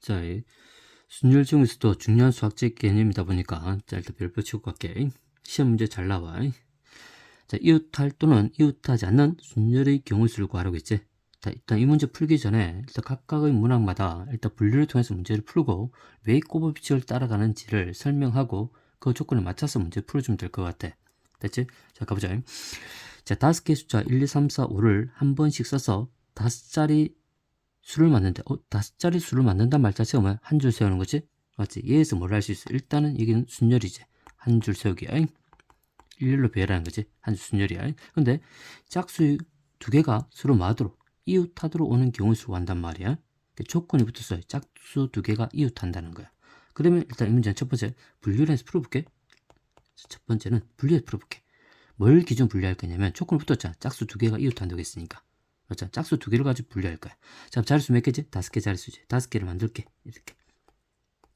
자, 이 순열 중에서도 중요한 수학적 개념이다 보니까 자, 일단 별표 치고 갈게. 시험 문제 잘 나와. 자, 이웃할 또는 이웃하지 않는 순열의 경우 수를 구하라고 했지. 자, 일단 이 문제 풀기 전에 일단 각각의 문항마다 일단 분류를 통해서 문제를 풀고 왜 꼽법칙을 따라가는지를 설명하고 그 조건에 맞춰서 문제 풀어주면 될 것 같아. 됐지? 자, 가보자. 자, 5개의 숫자 1, 2, 3, 4, 5를 한 번씩 써서 5자리 수를 맞는데 5자리 수를 맞는단 말 자체가 뭐야? 한 줄 세우는 거지? 맞지? 얘에서 뭘 할 수 있어? 일단은 이게 순열이지. 한 줄 세우기야. 일렬로 배열하는 거지. 한 줄 순열이야. 근데 짝수 두 개가 서로 마도록 이웃하도록 오는 경우 수를 한단 말이야. 조건이 붙었어요. 짝수 두 개가 이웃한다는 거야. 그러면 일단 이 문제는 첫 번째 분류를 해서 풀어볼게. 첫 번째는 분류해서 풀어볼게. 뭘 기준 분류할 거냐면 조건이 붙었잖아. 짝수 두 개가 이웃한다고 했으니까. 맞죠? 짝수 두 개를 가지고 분류할 거야. 자, 자릿수 몇 개지? 5개 자릿수지. 5개를 만들게.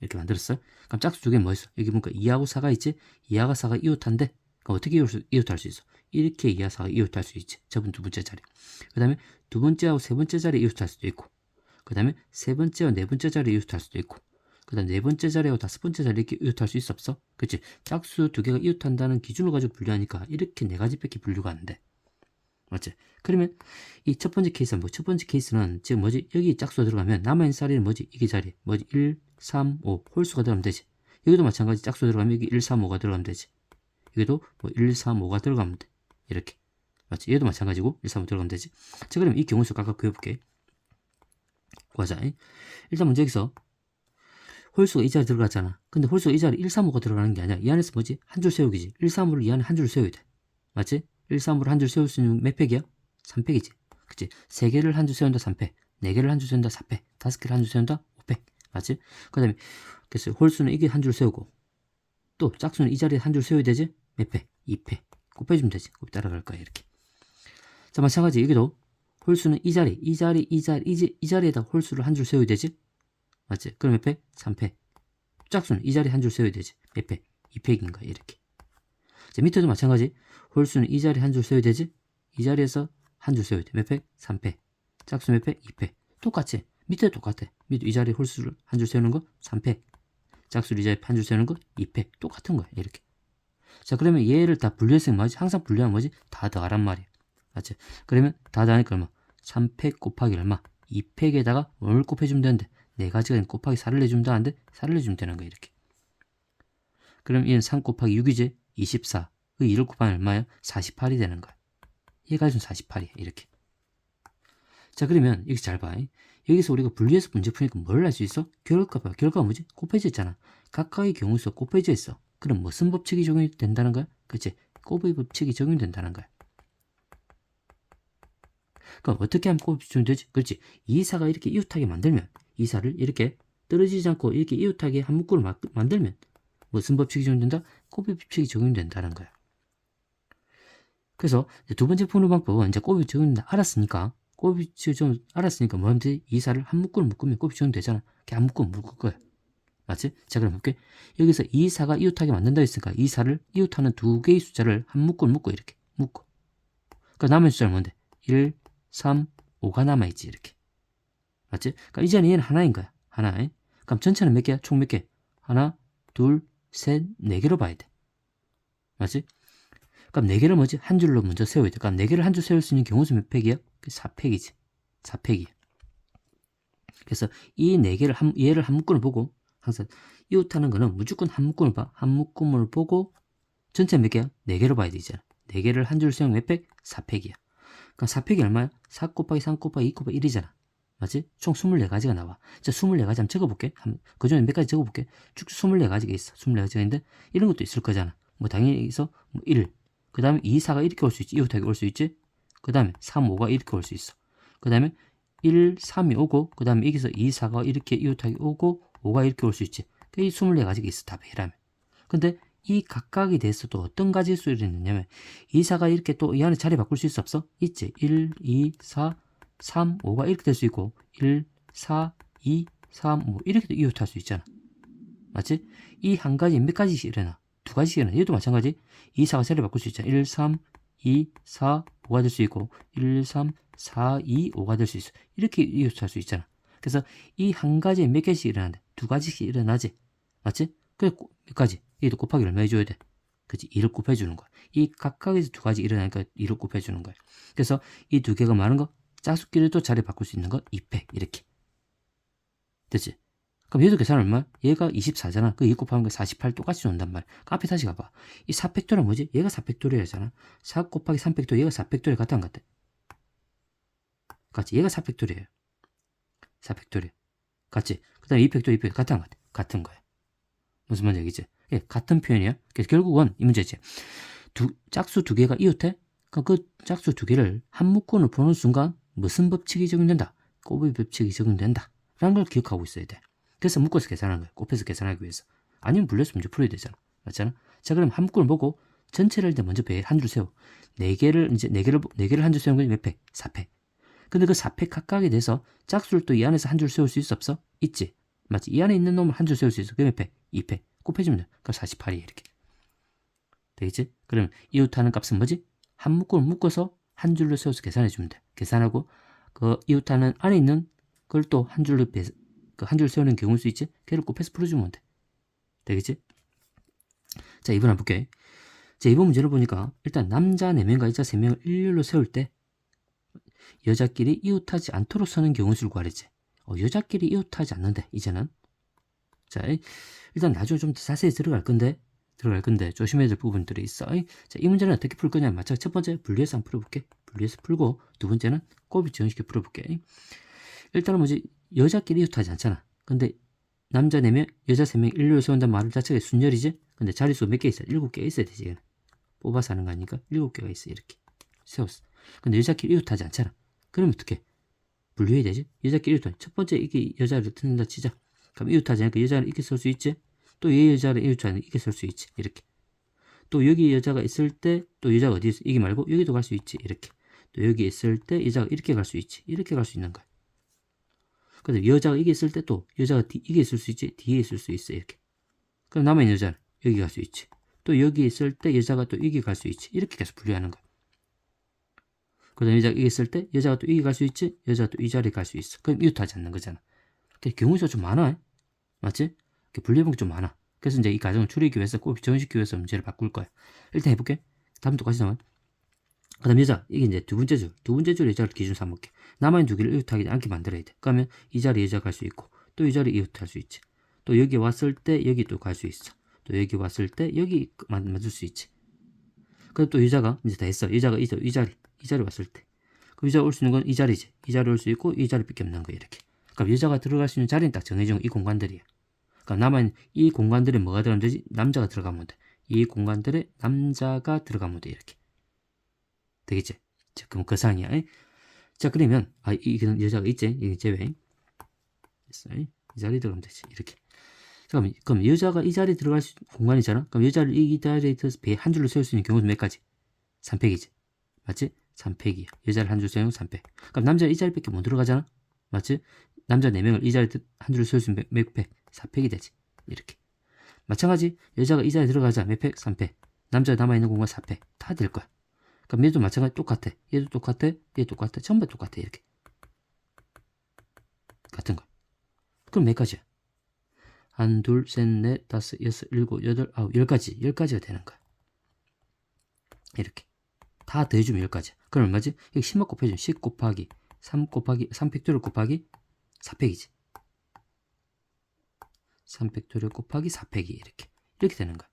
이렇게 만들었어. 그럼 짝수 두 개는 뭐 있어? 여기 보니까 2하고 4가 있지? 2하고 4가 이웃한데 그럼 어떻게 이웃할 수 있어? 이렇게 2하고 4가 이웃할 수 있지. 저번 두 번째 자리. 그 다음에 두 번째하고 세 번째 자리 이웃할 수도 있고 그 다음에 세 번째와 네 번째 자리 이웃할 수도 있고 그 다음 네 번째 자리하고 다섯 번째 자리 이렇게 이웃할 수 있어 없어? 그치? 짝수 두 개가 이웃한다는 기준을 가지고 분류하니까 이렇게 네 가지밖에 분류가 안 돼. 맞지? 그러면 이 첫 번째 케이스는 뭐? 첫 번째 케이스는 지금 뭐지? 여기 짝수가 들어가면 남아있는 자리는 뭐지? 이게 자리 뭐지? 1, 3, 5 홀수가 들어가면 되지. 여기도 마찬가지 짝수가 들어가면 여기 1, 3, 5가 들어가면 되지. 여기도 뭐 1, 3, 5가 들어가면 돼. 이렇게. 맞지? 얘도 마찬가지고 1, 3, 5 들어가면 되지. 자, 그럼 이 경우수 각각 그려볼게. 구하자. 일단 먼저 여기서 홀수가 이 자리 들어갔잖아. 근데 홀수가 이 자리 1, 3, 5가 들어가는 게 아니야. 이 안에서 뭐지? 한 줄 세우기지. 1, 3, 5를 이 안에 한 줄 세워야 돼. 맞지? 1, 3, 5를 한 줄 세울 수 있는 몇 팩이야? 3팩이지. 그치? 3개를 한 줄 세운다 3팩, 4개를 한 줄 세운다 4팩, 5개를 한 줄 세운다 5팩. 맞지? 그 다음에 그래서 홀수는 이게 한 줄 세우고 또 짝수는 이 자리에 한 줄 세워야 되지? 몇 팩? 2팩. 곱해주면 되지. 곱 따라갈 거야 이렇게. 자, 마찬가지 여기도 홀수는 이 자리에다 홀수를 한 줄 세워야 되지? 맞지? 그럼 몇 팩? 3팩. 짝수는 이 자리에 한 줄 세워야 되지. 몇 팩? 2팩인 거야 이렇게. 자, 밑에도 마찬가지. 홀수는 이 자리에 한 줄 세워야 되지? 이 자리에서 한 줄 세워야 돼. 몇 팩? 3팩. 짝수 몇 팩? 2팩. 똑같이. 밑에 똑같아. 밑에 이 자리에 홀수를 한 줄 세우는 거 3팩. 짝수를 이 자리에 한 줄 세우는 거 2팩. 똑같은 거야. 이렇게. 자, 그러면 얘를 다 분류했으면 뭐지? 항상 분류하면 뭐지? 다 더하란 말이야. 맞지? 그러면 다 더하니까 얼마? 3팩 곱하기 얼마? 2팩에다가 뭘 곱해주면 되는데 네 가지가 곱하기 4를 내주면 되는데 4를 내주면 되는 거야. 이렇게. 그럼 얘는 3 곱하기 6이지? 24. 그 2를 곱하면 얼마야? 48이 되는 거야. 얘가 지금 48이야. 이렇게. 자, 그러면 여기서 잘 봐. 여기서 우리가 분리해서 문제 푸니까 뭘 할 수 있어? 결과가 뭐지? 곱해져 있잖아. 각각의 경우수가 곱해져 있어. 그럼 무슨 법칙이 적용이 된다는 거야? 그치? 곱의 법칙이 적용된다는 거야. 그럼 어떻게 하면 곱이 적용되지? 그렇지. 이사가 이렇게 이웃하게 만들면 이사를 이렇게 떨어지지 않고 이렇게 이웃하게 한 묶음을 만들면 무슨 법칙이 적용된다? 곱의 법칙이 적용된다는 거야. 그래서 두 번째 푸는 방법은 이제 곱이 적용된다 알았으니까 곱이 좀 알았으니까 뭐 하면 돼? 이사를 한 묶음을 묶으면 곱이 적용되잖아. 이렇게 한 묶음 묶을 거야. 맞지? 자, 그럼 볼게. 여기서 이사가 이웃하게 만든다 했으니까 이사를 이웃하는 두 개의 숫자를 한 묶음을 묶고 이렇게 묶고. 그러니까 남은 숫자는 뭔데? 1, 3, 5가 남아있지 이렇게. 맞지? 그러니까 이제는 얘는 하나인 거야. 하나. 그럼 전체는 몇 개야? 총 몇 개? 하나, 둘, 셋, 네 개로 봐야 돼. 맞지? 그럼 4개를 뭐지? 한 줄로 먼저 세워야 돼. 그럼 4개를 한 줄 세울 수 있는 경우수 몇 팩이야? 4팩이지. 4팩이야. 그래서 이 4개를 얘를 한 묶음을 보고 항상 이웃하는 거는 무조건 한 묶음을 봐. 한 묶음을 보고 전체 몇 개야? 4개로 봐야 되잖아. 4개를 한 줄 세우면 몇 팩? 4팩이야. 그럼 4팩이 얼마야? 4 곱하기 3 곱하기 2 곱하기 1이잖아. 맞지? 총 24가지가 나와. 자, 24가지 한번 적어볼게. 그 중에 몇 가지 적어볼게. 쭉 24가지가 있어. 24가지가 있는데 이런 것도 있을 거잖아. 뭐 당연히 여기서 뭐 1, 그 다음에 2, 4가 이렇게 올 수 있지. 이웃하게 올 수 있지. 그 다음에 3, 5가 이렇게 올 수 있어. 그 다음에 1, 3이 오고 그 다음에 여기서 2, 4가 이렇게 이웃하게 오고 5가 이렇게 올 수 있지. 이 24가지가 있어. 답이라면. 근데 이 각각에 대해서 또 어떤 가지수를 있느냐면 2, 4가 이렇게 또 이 안에 자리 바꿀 수 있어 없어? 있지. 1, 2, 4, 3, 5가 이렇게 될 수 있고 1, 4, 2, 3, 5 이렇게도 이웃할 수 있잖아. 맞지? 이 한 가지 몇 가지씩 일어나? 두 가지씩 일어나. 얘도 마찬가지. 2, 4가 자리 바꿀 수 있잖아. 1, 3, 2, 4, 5가 될 수 있고 1, 3, 4, 2, 5가 될 수 있어. 이렇게 이웃할 수 있잖아. 그래서 이 한 가지에 몇 개씩 일어나는데? 두 가지씩 일어나지. 맞지? 그래, 몇 가지? 얘도 곱하기 얼마 해줘야 돼? 그치? 2를 곱해주는 거야. 이 각각에서 두 가지 일어나니까 2를 곱해주는 거야. 그래서 이 두 개가 많은 거, 짝수끼리도 자리 바꿀 수 있는 거 2팩. 이렇게. 됐지? 그럼 얘도 계산 얼마? 얘가 24잖아. 그 2 곱하면 48 똑같이 온단 말이야. 그 앞에 다시 가봐. 이 4팩토리는 뭐지? 얘가 4팩토리잖아. 4 곱하기 3팩토리, 얘가 4팩토리 같아 안 같아? 같지? 얘가 4팩토리예요. 4팩토리. 같지? 그 다음에 2팩토리, 2팩토리 같아 안 같아? 같은 거야. 무슨 말인지 알겠지? 예, 같은 표현이야. 그래서 결국은 이 문제지. 짝수 두 개가 이웃해? 그 짝수 두 개를 한 묶음으로 보는 순간 무슨 법칙이 적용된다? 곱의 법칙이 적용된다. 라는 걸 기억하고 있어야 돼. 그래서 묶어서 계산하는 거야. 곱해서 계산하기 위해서. 아니면 불려서 문제 풀어야 되잖아. 맞잖아? 자, 그럼 한 묶음을 보고 전체를 일단 먼저 한 줄 세워. 네 개를 한 줄 세우는 건 몇 팩? 4팩. 근데 그 4팩 각각에 대해서 짝수를 또 이 안에서 한 줄 세울 수 있어 없어? 있지. 맞지? 이 안에 있는 놈을 한 줄 세울 수 있어. 그게 몇 팩? 2팩. 곱해주면 돼. 그럼 48이 이렇게. 되겠지? 그럼 이웃하는 값은 뭐지? 한 묶음을 묶어서 한 줄로 세워서 계산해주면 돼. 계산하고 그 이웃하는 안에 있는 그걸 또 한 줄로 한 줄 세우는 경우일 수 있지? 걔를 곱해서 풀어주면 돼. 되겠지? 자, 2번 한번 볼게. 자, 이번 문제를 보니까 일단 남자 4명과 여자 3명을 일렬로 세울 때 여자끼리 이웃하지 않도록 서는 경우 수를 구하랬지. 여자끼리 이웃하지 않는데 이제는. 자, 일단 나중에 좀 더 자세히 들어갈 건데 조심해야 될 부분들이 있어. 자, 이 문제는 어떻게 풀 거냐? 마찬가지 첫 번째 분리해서 한번 풀어볼게. 분리해서 풀고 두 번째는 곱이 정식해 풀어볼게. 일단은 뭐지? 여자끼리 이웃하지 않잖아. 근데 남자 4명, 여자 3명 일렬로 세운다는 말 자체가 순열이지? 근데 자릿수 몇 개 있어? 7개 있어야 되지. 이거는. 뽑아서 하는 거 아니니까 7개가 있어. 이렇게 세웠어. 근데 여자끼리 이웃하지 않잖아. 그러면 어떻게? 분류해야 되지? 여자끼리 이웃하지. 첫 번째 이게 여자를 듣는다 치자. 그럼 이웃하지 않으니까 여자를 이렇게 쓸 수 있지? 또 얘 여자를 이웃하지 이렇게 쓸 수 있지. 이렇게. 또 여기 여자가 있을 때 또 여자가 어디 있어? 이게 말고 여기도 갈 수 있지. 이렇게. 또 여기 있을 때 여자가 이렇게 갈 수 있지. 이렇게 갈 수 있는 거야. 근데 여자가 이게 있을 때 또 여자가 이게 있을 수 있지. 뒤에 있을 수 있어. 이렇게. 그럼 남아있는 여자는 여기 갈 수 있지. 또 여기 있을 때 여자가 또 여기 갈 수 있지. 이렇게 계속 분류하는 거야. 그 다음에 여자가 여기 있을 때 여자가 또 여기 갈 수 있지. 여자가 또 이 자리에 갈 수 있어. 그럼 이웃하지 않는 거잖아. 경우 수가 좀 많아. 맞지? 분류해본 게 좀 많아. 그래서 이제 이 과정을 줄이기 위해서 꼭 정식하기 위해서 문제를 바꿀 거야. 일단 해볼게. 다음 똑같이 나와. 그 다음 여자. 이게 이제 두 번째 줄. 두 번째 줄 여자를 기준 삼을게. 남아있는 두 개를 이웃하지 않게 만들어야 돼. 그러면 이 자리에 여자가 갈 수 있고 또 이 자리에 이웃할 수 있지. 또 여기 왔을 때 여기 또 갈 수 있어. 또 여기 왔을 때 여기 만들 수 있지. 그리고 또 여자가 이제 다 했어. 여자가 이 자리 왔을 때. 그럼 여자가 올 수 있는 건 이 자리지. 이 자리 올 수 있고 이 자리밖에 없는 거야. 이렇게. 그럼 여자가 들어갈 수 있는 자리는 딱 정해진 이 공간들이야. 그럼 남아있는 이 공간들에 뭐가 들어가면 되지? 남자가 들어가면 돼. 이 공간들에 남자가 들어가면 돼. 이렇게. 되겠지? 자, 그럼 그 상이야. 자, 그러면 이게 여자가 있지? 이게 제외. 있어. 이 자리에 들어가면 되지. 이렇게. 그럼 여자가 이 자리에 들어갈 수 있는 공간이잖아. 그럼 여자를 이 자리에 들어서 한 줄로 세울 수 있는 경우는 몇 가지? 3팩이지. 맞지? 3팩이야. 여자를 한 줄 세우면 3팩. 그럼 남자는 이 자리밖에 못 들어가잖아. 맞지? 남자 4명을 이 자리에 한 줄로 세울 수 있는 몇 팩? 4팩이 되지. 이렇게. 마찬가지 여자가 이 자리에 들어가자. 몇 팩? 3팩. 남자 남아있는 공간 4팩. 다 될 거야. 그럼 얘도 마찬가지 똑같아. 얘도 똑같아. 얘도 똑같아. 전부 똑같아. 이렇게. 같은 거야. 그럼 몇 가지야? 1, 2, 3, 4, 5, 6, 7, 8, 9, 10가지. 10가지가 되는 거야. 이렇게. 다 더해주면 10가지. 그럼 얼마지? 여기 10만 곱해주면 10 곱하기 3 곱하기 3팩토리얼 곱하기 4팩이지. 3팩토리얼 곱하기 4팩이 이렇게 되는 거야.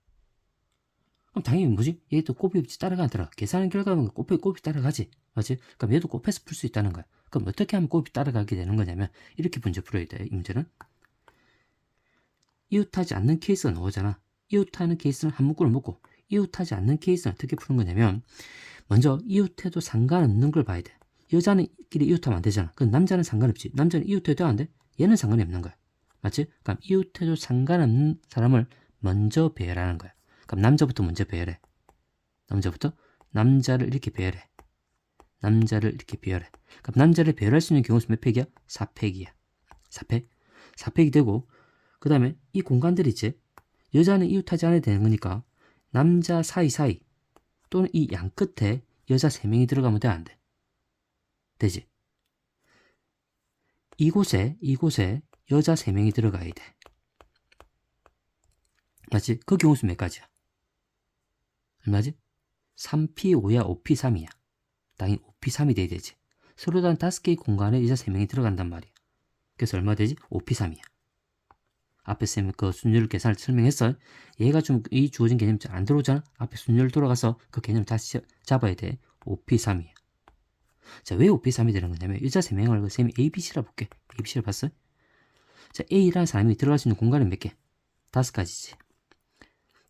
그럼 당연히 뭐지? 얘도 곱이 없지 따라가 안 따라가. 계산한 결과는 곱이 따라가지. 맞지? 그럼 얘도 곱해서 풀 수 있다는 거야. 그럼 어떻게 하면 곱이 따라가게 되는 거냐면 이렇게 문제 풀어야 돼. 이 문제는 이웃하지 않는 케이스가 나오잖아. 이웃하는 케이스는 한 묶음을 묶고 이웃하지 않는 케이스는 어떻게 푸는 거냐면 먼저 이웃해도 상관없는 걸 봐야 돼. 여자는끼리 이웃하면 안 되잖아. 그럼 남자는 상관없지. 남자는 이웃해도 안 돼? 얘는 상관이 없는 거야. 맞지? 그럼 이웃해도 상관없는 사람을 먼저 배열하는 거야. 그럼 남자부터 먼저 배열해. 남자를 이렇게 배열해. 남자를 이렇게 배열해. 그럼 남자를 배열할 수 있는 경우는 몇 팩이야? 4팩이야. 4팩? 4팩이 되고 그 다음에 이 공간들 있지? 여자는 이웃하지 않아야 되는 거니까 남자 사이 또는 이 양 끝에 여자 3명이 들어가면 돼? 안 돼? 되지? 이곳에 여자 3명이 들어가야 돼. 맞지? 그 경우수 몇 가지야? 얼마지? 3P5야, 5P3이야. 당연히 5P3이 돼야 되지. 서로 다른 5개의 공간에 여자 3명이 들어간단 말이야. 그래서 얼마 되지? 5P3이야. 앞에 쌤 그 순열 계산을 설명했어. 얘가 좀 이 주어진 개념 잘 안 들어오잖아. 앞에 순열 돌아가서 그 개념 다시 잡아야 돼. 5P3이야. 자, 왜 5P3이 되는 거냐면 여자 3명을 그 쌤이 ABC라 볼게. ABC를 봤어? 자, A라는 사람이 들어갈 수 있는 공간은 몇 개? 5가지지.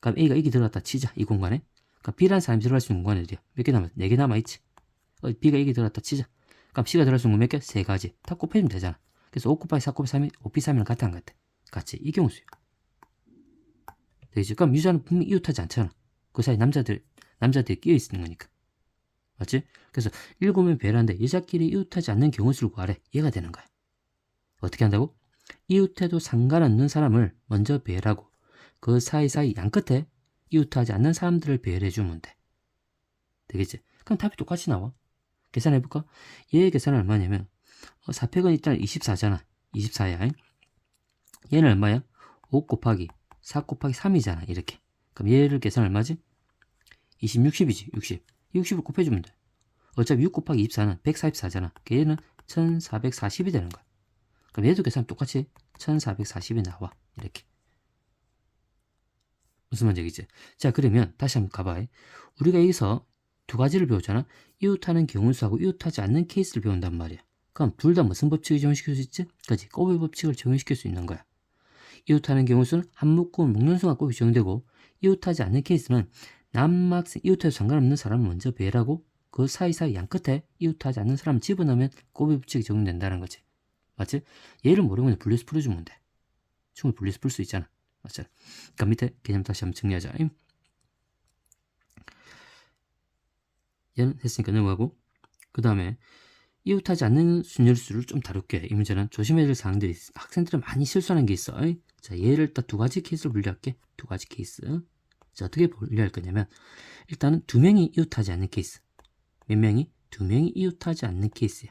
그럼 A가 여기 들어갔다 치자. 이 공간에. 그럼 B라는 사람이 들어갈 수 있는 공간이 어디야? 몇 개 남았? 4개 남아있지. B가 여기 들어갔다 치자. 그럼 C가 들어갈 수 있는 건 몇 개? 3가지. 다 곱해주면 되잖아. 그래서 5 곱하기 4 곱하기 3이 5P3이랑 같아 안 같아? 같이. 이 경우수요. 되겠지? 그럼 유자는 분명히 이웃하지 않잖아. 그 사이 남자들이 끼어 있는 거니까. 맞지? 그래서 7명 배라는데 여자끼리 이웃하지 않는 경우수를 구하래. 얘가 되는 거야. 어떻게 한다고? 이웃해도 상관없는 사람을 먼저 배열하고 그 사이사이 양끝에 이웃하지 않는 사람들을 배열해주면 돼. 되겠지? 그럼 답이 똑같이 나와. 계산해볼까? 얘의 계산은 얼마냐면 4팩은 일단 24잖아. 24야. 얘는 얼마야? 5 곱하기 4 곱하기 3이잖아. 이렇게. 그럼 얘를 계산 얼마지? 20, 60이지. 60. 60을 곱해주면 돼. 어차피 6 곱하기 24는 144잖아. 얘는 1440이 되는 거야. 그럼 얘도 계산 똑같이 1440이 나와. 이렇게. 무슨 말인지? 자, 그러면 다시 한번 가봐. 우리가 여기서 두 가지를 배우잖아. 이웃하는 경우수하고 이웃하지 않는 케이스를 배운단 말이야. 그럼 둘 다 무슨 법칙을 적용시킬 수 있지? 그렇지. 꼬비 법칙을 적용시킬 수 있는 거야. 이웃하는 경우수는 한 묶고 묶는 순간 꼬비 적용되고 이웃하지 않는 케이스는 이웃해도 상관없는 사람을 먼저 배열하고 그 사이사이 양끝에 이웃하지 않는 사람을 집어넣으면 꼬비 법칙이 적용된다는 거지. 맞지? 얘를 모르면 그냥 분리해서 풀어주면 돼. 충분히 분리해서 풀 수 있잖아. 맞잖아. 그럼 밑에 개념 다시 한번 정리하자. 얘는 했으니까 넘어가고 그 다음에 이웃하지 않는 순열수를 좀 다룰게. 이 문제는 조심해야 될 사항들이 있어. 학생들은 많이 실수하는 게 있어. 자, 얘를 딱 두 가지 케이스로 분류할게. 두 가지 케이스. 자, 어떻게 분류할 거냐면 일단은 2명이 이웃하지 않는 케이스. 몇 명이? 2명이 이웃하지 않는 케이스야.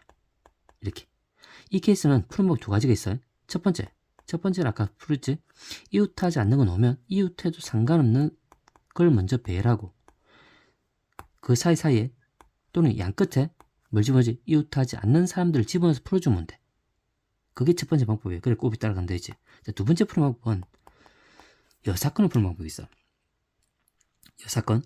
이렇게. 이 케이스는 푸는 법 두 가지가 있어요. 첫 번째는 아까 풀었지. 이웃하지 않는 건 오면 이웃해도 상관없는 걸 먼저 배열하고 그 사이사이에 또는 양끝에 뭐지 이웃하지 않는 사람들을 집어넣어서 풀어주면 돼. 그게 첫 번째 방법이에요. 그래 곱이 따라가면 되지. 자, 두 번째 푸는 방법은 여사건을 푸는 방법이 있어. 여사건.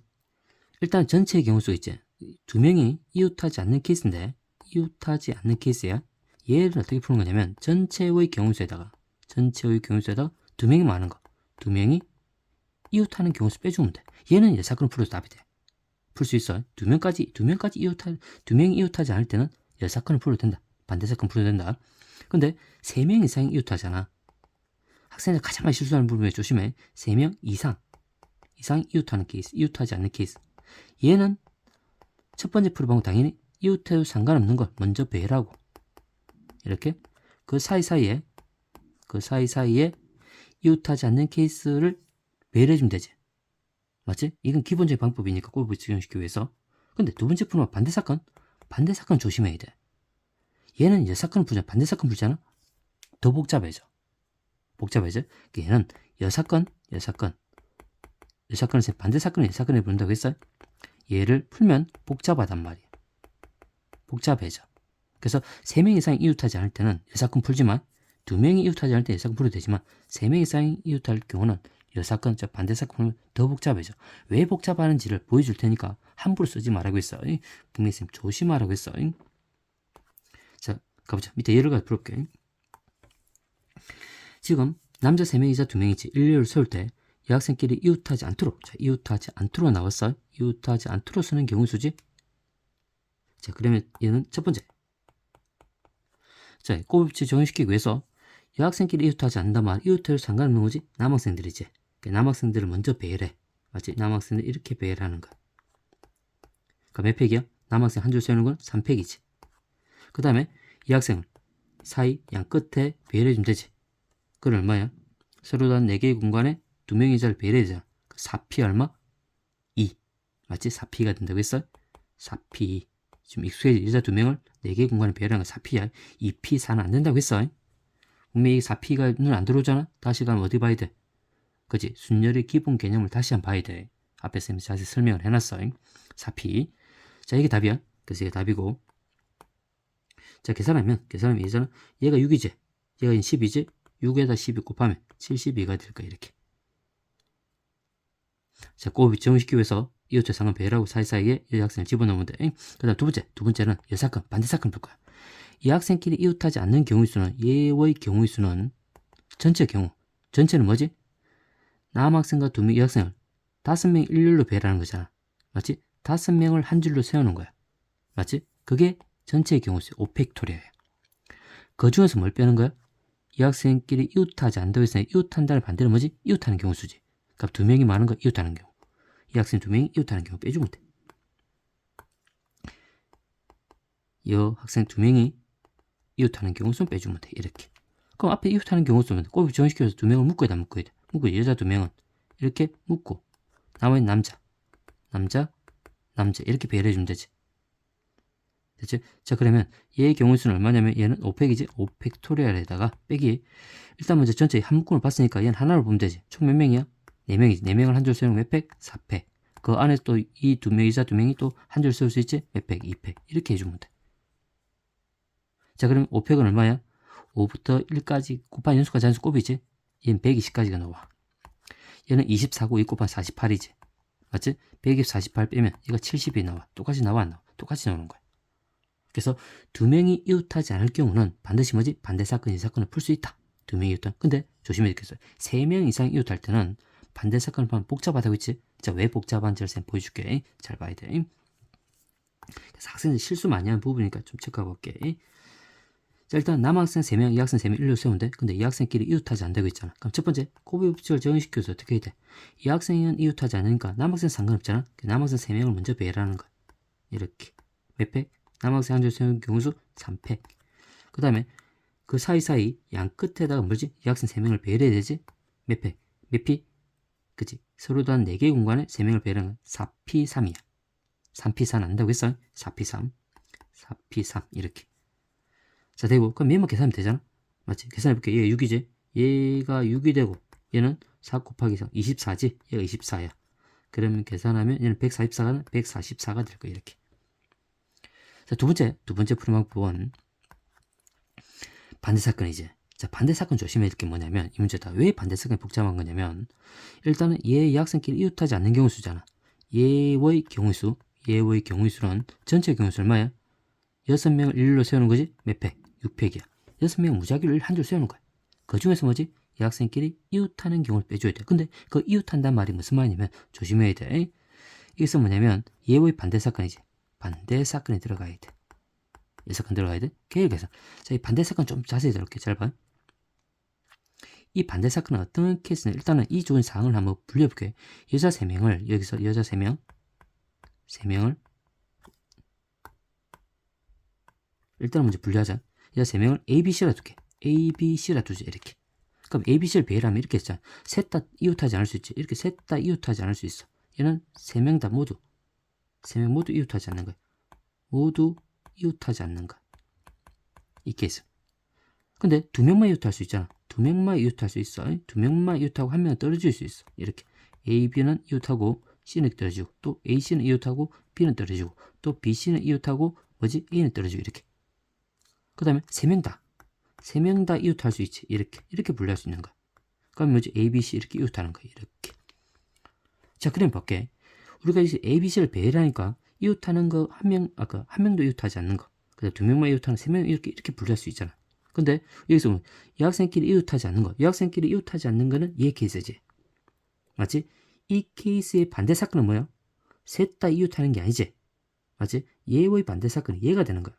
일단 전체의 경우 수 있지. 2명이 이웃하지 않는 케이스인데 이웃하지 않는 케이스야. 얘를 어떻게 푸는 거냐면 전체의 경우수에다가 2명이 많은 거 2명이 이웃하는 경우수 빼주면 돼. 얘는 여사건을 풀어서 답이 돼. 풀 수 있어. 2명이 이웃하지 않을 때는 여사건을 풀어도 된다. 반대사건 풀어도 된다. 근데 3명 이상이 이웃하잖아. 학생들 가장 많이 실수하는 부분에 조심해. 3명 이상 이웃하는 케이스, 이웃하지 않는 케이스. 얘는 첫 번째 풀이 방법 당연히 이웃해도 상관없는 걸 먼저 배열하고 이렇게 그 사이사이에 이웃하지 않는 케이스를 배열해주면 되지. 맞지? 이건 기본적인 방법이니까 꼴을 적용시키기 위해서. 근데 두 번째 풀면 반대사건 조심해야 돼. 얘는 여사건을 풀잖아. 반대사건 풀잖아. 더 복잡해져. 얘는 여사건을 반대사건을 여사건에 부른다고 했어요. 얘를 풀면 복잡하단 말이야. 복잡해져. 그래서 3명 이상 이웃하지 않을 때는 여사건 풀지만 2명이 이웃하지 않을 때 여사건 풀어도 되지만 3명 이상 이웃할 경우는 여사건, 반대사건 풀면 더 복잡해져. 왜 복잡하는지를 보여줄 테니까 함부로 쓰지 말라고 했어. 분명히 쌤 조심하라고 했어. 자, 가보자. 밑에 예를 가지고 풀어볼게. 지금 남자 3명이자 2명이지. 일렬을 세울 때 여학생끼리 이웃하지 않도록 나왔어. 이웃하지 않도록 쓰는 경우수지. 자, 그러면 얘는 첫 번째. 자, 꼬비법칙 적용시키기 위해서 여학생끼리 이웃하지 않는다 말 이웃해도 상관없는 거지. 남학생들이지. 남학생들을 먼저 배열해. 맞지? 남학생들 이렇게 배열하는 거야. 그러니까 몇 팩이야? 남학생 한 줄 세우는 건 3팩이지. 그 다음에 이 학생을 사이 양 끝에 배열해주면 되지. 그건 얼마야? 서로 다른 4개의 공간에 2명의 자를 배열해야 4P 얼마? 2. 맞지? 4P가 된다고 했어? 4P. 지금 익숙해지. 여자 2명을 4개 공간에 배열한 건 4P야. 2P, 4는 안 된다고 했어. 분명히 4P가 눈 안 들어오잖아? 다시 가면 어디 봐야 돼? 그치? 순열의 기본 개념을 다시 한번 봐야 돼. 앞에 쌤이 자세히 설명을 해놨어. 4P. 자, 이게 답이야. 그래서 이게 답이고. 자, 계산하면 예전은 얘가 6이지. 얘가 10이지. 6에다 12 곱하면 72가 될 거야. 이렇게. 자, 곱을 정식기로 해서 이웃의 상은 배열하고 사이사이에 이 학생을 집어넣으면 돼. 그 다음 두 번째는 여사건, 반대사건 풀 거야. 이 학생끼리 이웃하지 않는 경우의 수는 얘의 경우의 수는 전체 경우. 전체는 뭐지? 남학생과 이 학생을 5명 일렬로 배열하는 거잖아. 맞지? 5명을 한 줄로 세우는 거야. 맞지? 그게 전체의 경우수 5팩토리아야. 그 중에서 뭘 빼는 거야? 이 학생끼리 이웃하지 않는다고 했으니 이웃한다는 반대는 뭐지? 이웃하는 경우수지. 그러니까 2명이 많은 거 이웃하는 경우. 이 학생 2명이 이웃하는 경우 빼주면 돼. 이 학생 2명이 이웃하는 경우수는 빼주면 돼. 이렇게. 그럼 앞에 이웃하는 경우수는 곱을 정식해서 2명을 묶어야 돼, 묶어야 돼. 묶고 여자 2명은 이렇게 묶고 나머지 남자 이렇게 배열해주면 되지. 됐지? 자, 그러면 얘의 경우수는 얼마냐면 얘는 5팩이지. 5팩토리얼에다가 빼기. 일단 먼저 전체 한 묶음을 봤으니까 얘는 하나로 보면 되지. 총 몇 명이야? 4명이지. 4명을 한 줄 세우는 몇 팩? 4팩. 그 안에 또 이 2명, 이자 2명이 또 한 줄 세울 수 있지? 몇 팩? 2팩. 이렇게 해주면 돼. 자, 그럼 5팩은 얼마야? 5부터 1까지 곱한 연수까지 한수 곱이지? 얘는 120까지가 나와. 얘는 24고 2 곱한 48이지. 맞지? 120, 48 빼면 얘가 70이 나와. 똑같이 나와, 안 나와? 똑같이 나오는 거야. 그래서 2명이 이웃하지 않을 경우는 반드시 뭐지? 반대사건, 이 사건을 풀 수 있다. 2명이 이웃한. 근데 조심해야 되겠어요. 3명 이상 이웃할 때는 반대사건을 보면 복잡하다고 했지? 자, 왜 복잡한지를 쌤 보여줄게. 잘 봐야 돼. 그래서 학생들이 실수 많이 하는 부분이니까 좀 체크하고 올게. 자, 일단 남학생 3명, 이 학생 3명 일로 세우는데 근데 이 학생끼리 이웃하지 않다고 있잖아. 그럼 첫 번째, 곱의 법칙을 적용시켜서 어떻게 해야 돼? 이 학생은 이웃하지 않으니까 남학생 상관없잖아. 남학생 3명을 먼저 배열하는 거야. 이렇게. 몇 팩? 남학생 한 줄 세우는 경우수 3팩. 그 다음에 그 사이사이 양 끝에다가 뭐지? 이 학생 3명을 배열해야 되지? 몇 팩? 몇 피? 그치? 서로 단 4개 공간에 3명을 배열하는 건 4P3이야. 3P4는 안다고 했어? 4P3. 4P3. 이렇게. 자, 되고. 그럼 얘만 계산하면 되잖아? 맞지? 계산해볼게. 얘가 6이지? 얘가 6이 되고, 얘는 4 곱하기 3. 24지? 얘가 24야. 그러면 계산하면 얘는 144가 144가 될 거야. 이렇게. 자, 두 번째 푸는 방법은 반대사건이지. 자, 반대사건 조심해야 될 게 뭐냐면, 이 문제다. 왜 반대사건이 복잡한 거냐면, 일단은 이 학생끼리 이웃하지 않는 경우수잖아. 얘의 경우수는 전체 경우수 얼마야? 6명을 일로 세우는 거지? 몇 팩? 6팩이야. 6명은 무작위로 한 줄 세우는 거야. 그 중에서 뭐지? 이 학생끼리 이웃하는 경우를 빼줘야 돼. 근데 그 이웃한다는 말이 무슨 말이냐면, 조심해야 돼. 이것은 뭐냐면, 얘의 반대사건이지. 반대사건이 들어가야 돼. 이 사건 들어가야 돼? 계획에서. 자, 이 반대사건 좀 자세히 들어볼게. 잘 봐. 이 반대사건은 어떤 케이스는 일단은 이 좋은 사항을 한번 불려볼게. 여자 3명을, 여기서 여자 3명을 일단은 먼저 분류하자. 여자 3명을 ABC라 둘게. ABC라 두지. 이렇게. 그럼 ABC를 배열하면 이렇게 했잖아. 셋 다 이웃하지 않을 수 있지. 이렇게 셋 다 이웃하지 않을 수 있어. 얘는 3명 다 모두 3명 모두 이웃하지 않는 거야. 모두 이웃하지 않는 거. 이 케이스. 근데 2명만 이웃할 수 있잖아. 2명만 이웃할 수 있어. 2명만 이웃하고 한 명은 떨어질 수 있어. 이렇게. A, B는 이웃하고 C는 떨어지고, 또 AC는 이웃하고 B는 떨어지고, 또 BC는 이웃하고 뭐지? A는 떨어지고. 이렇게. 그 다음에 3명 다 이웃할 수 있지. 이렇게 분류할 수 있는 거야. 그럼 뭐지? A, B, C 이렇게 이웃하는 거야. 이렇게. 자, 그럼 볼게. 우리가 이제 A, B, C를 배열하니까 이웃하는 거 한 명도 이웃하지 않는 거. 그다음 2명만 이웃하는 3명 이렇게 분류할 수 있잖아. 근데 여기서 이 학생끼리 이웃하지 않는 거. 이 학생끼리 이웃하지 않는 거는 얘 케이스지. 맞지? 이 케이스의 반대 사건은 뭐야? 셋 다 이웃하는 게 아니지. 맞지? 얘의 반대 사건은 얘가 되는 거야.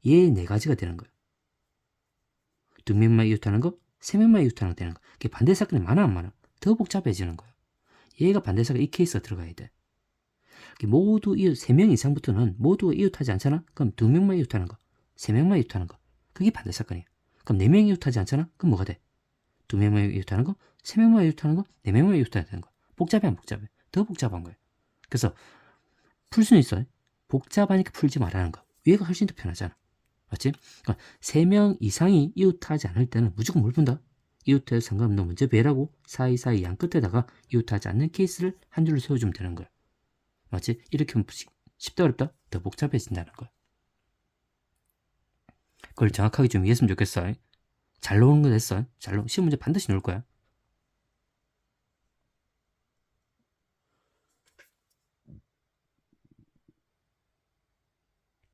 얘 4가지가 되는 거야. 2명만 이웃하는 거, 3명만 이웃하는 거 되는 거. 그게 반대 사건이 많아 안 많아? 더 복잡해지는 거야. 얘가 반대 사건 이 케이스가 들어가야 돼. 모두 이웃 3명 이상부터는 모두 이웃하지 않잖아? 그럼 2명만 이웃하는 거, 3명만 이웃하는 거. 그게 반대 사건이야. 그럼 4명이 이웃하지 않잖아? 그럼 뭐가 돼? 2명만 이웃하는 거, 3명만 이웃하는 거, 4명만 이웃하는 거. 복잡해 안 복잡해? 더 복잡한 거야. 그래서 풀 수는 있어요. 복잡하니까 풀지 말라는 거. 위에가 훨씬 더 편하잖아. 맞지? 그러니까 3명 이상이 이웃하지 않을 때는 무조건 뭘 푼다? 이웃해도 상관없는 문제 배라고 사이사이 양 끝에다가 이웃하지 않는 케이스를 한 줄로 세워주면 되는 거야. 맞지? 이렇게 하면 쉽다 어렵다? 더 복잡해진다는 거야. 그걸 정확하게 좀 이해했으면 좋겠어. 잘 나오는 거 됐어. 잘 나오. 시험 문제 반드시 나올 거야.